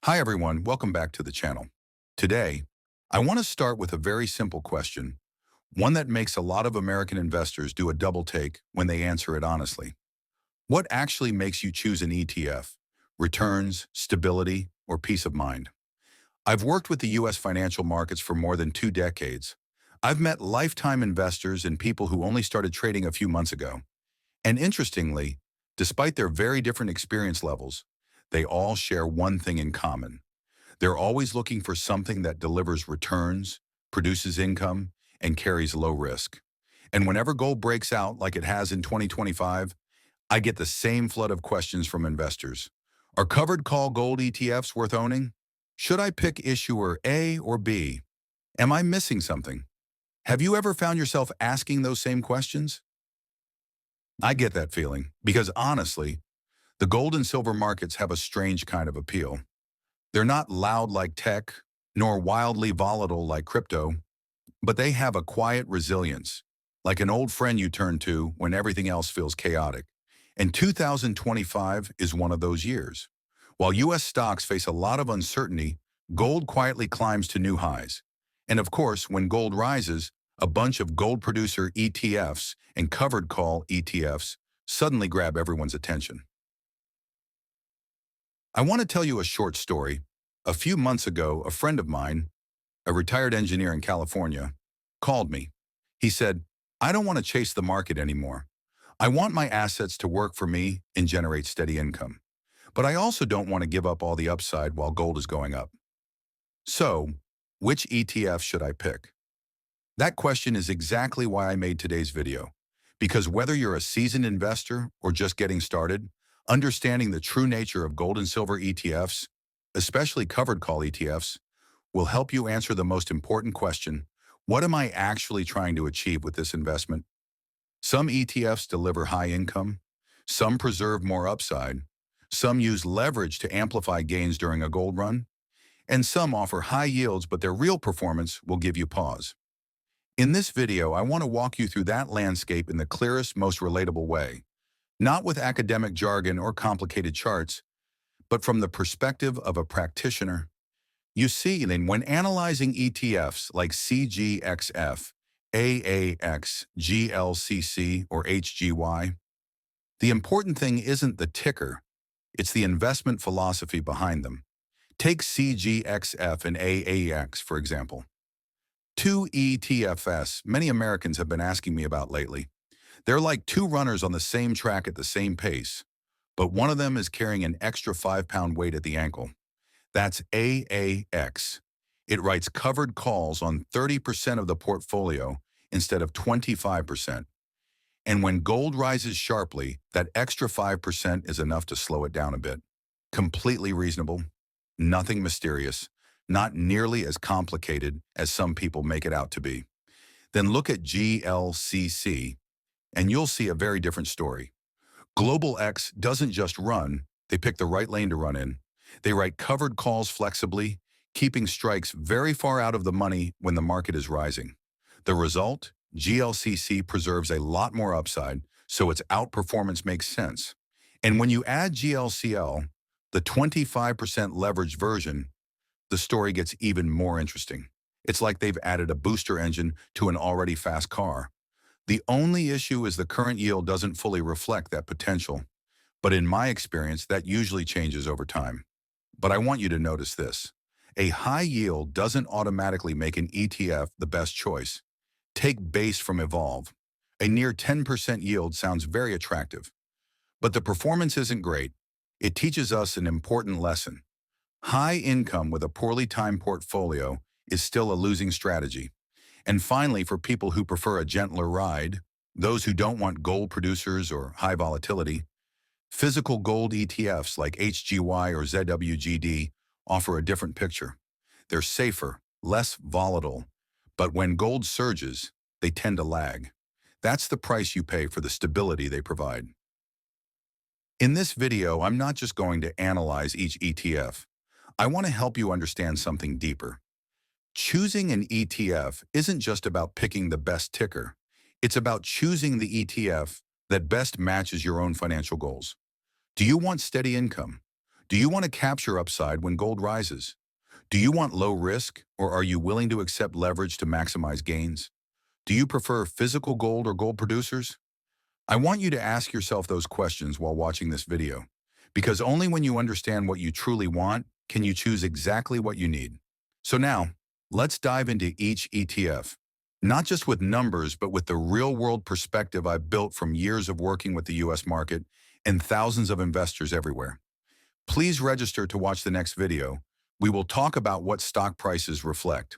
Hi everyone, welcome back to the channel. Today, I want to start with a very simple question, one that makes a lot of American investors do a double take when they answer it honestly. What actually makes you choose an ETF? Returns, stability, or peace of mind? I've worked with the US financial markets for more than 2 decades. I've met lifetime investors and people who only started trading a few months ago. And interestingly, despite their very different experience levels, they all share one thing in common. They're always looking for something that delivers returns, produces income, and carries low risk. And whenever gold breaks out like it has in 2025, I get the same flood of questions from investors. Are covered call gold ETFs worth owning? Should I pick issuer A or B? Am I missing something? Have you ever found yourself asking those same questions? I get that feeling because honestly, the gold and silver markets have a strange kind of appeal. They're not loud like tech, nor wildly volatile like crypto, but they have a quiet resilience, like an old friend you turn to when everything else feels chaotic. And 2025 is one of those years. While US stocks face a lot of uncertainty, gold quietly climbs to new highs. And of course, when gold rises, a bunch of gold producer ETFs and covered call ETFs suddenly grab everyone's attention. I want to tell you a short story. A few months ago, a friend of mine, a retired engineer in California, called me. He said, I don't want to chase the market anymore. I want my assets to work for me and generate steady income. But I also don't want to give up all the upside while gold is going up. So, which ETF should I pick? That question is exactly why I made today's video. Because whether you're a seasoned investor or just getting started, understanding the true nature of gold and silver ETFs, especially covered call ETFs, will help you answer the most important question: what am I actually trying to achieve with this investment? Some ETFs deliver high income, some preserve more upside, some use leverage to amplify gains during a gold run, and some offer high yields but their real performance will give you pause. In this video, I want to walk you through that landscape in the clearest, most relatable way, not with academic jargon or complicated charts, but from the perspective of a practitioner. You see, then when analyzing ETFs like CGXF, AAX, GLCC, or HGY, the important thing isn't the ticker, it's the investment philosophy behind them. Take CGXF and AAX, for example. Two ETFs many Americans have been asking me about lately. They're like two runners on the same track at the same pace, but one of them is carrying an extra 5-pound weight at the ankle. That's AAX. It writes covered calls on 30% of the portfolio instead of 25%. And when gold rises sharply, that extra 5% is enough to slow it down a bit. Completely reasonable, nothing mysterious, not nearly as complicated as some people make it out to be. Then look at GLCC, and you'll see a very different story. Global X doesn't just run, they pick the right lane to run in. They write covered calls flexibly, keeping strikes very far out of the money when the market is rising. The result? GLCC preserves a lot more upside, so its outperformance makes sense. And when you add GLCL, the 25% leveraged version, the story gets even more interesting. It's like they've added a booster engine to an already fast car. The only issue is the current yield doesn't fully reflect that potential. But in my experience, that usually changes over time. But I want you to notice this. A high yield doesn't automatically make an ETF the best choice. Take base from Evolve. A near 10% yield sounds very attractive. But the performance isn't great. It teaches us an important lesson. High income with a poorly timed portfolio is still a losing strategy. And finally, for people who prefer a gentler ride, those who don't want gold producers or high volatility, physical gold ETFs like HGY or ZWGD offer a different picture. They're safer, less volatile, but when gold surges, they tend to lag. That's the price you pay for the stability they provide. In this video, I'm not just going to analyze each ETF. I want to help you understand something deeper. Choosing an ETF isn't just about picking the best ticker. It's about choosing the ETF that best matches your own financial goals. Do you want steady income? Do you want to capture upside when gold rises? Do you want low risk, or are you willing to accept leverage to maximize gains? Do you prefer physical gold or gold producers? I want you to ask yourself those questions while watching this video, because only when you understand what you truly want can you choose exactly what you need. So now, let's dive into each ETF, not just with numbers, but with the real-world perspective I've built from years of working with the US market and thousands of investors everywhere. Please register to watch the next video. We will talk about what stock prices reflect,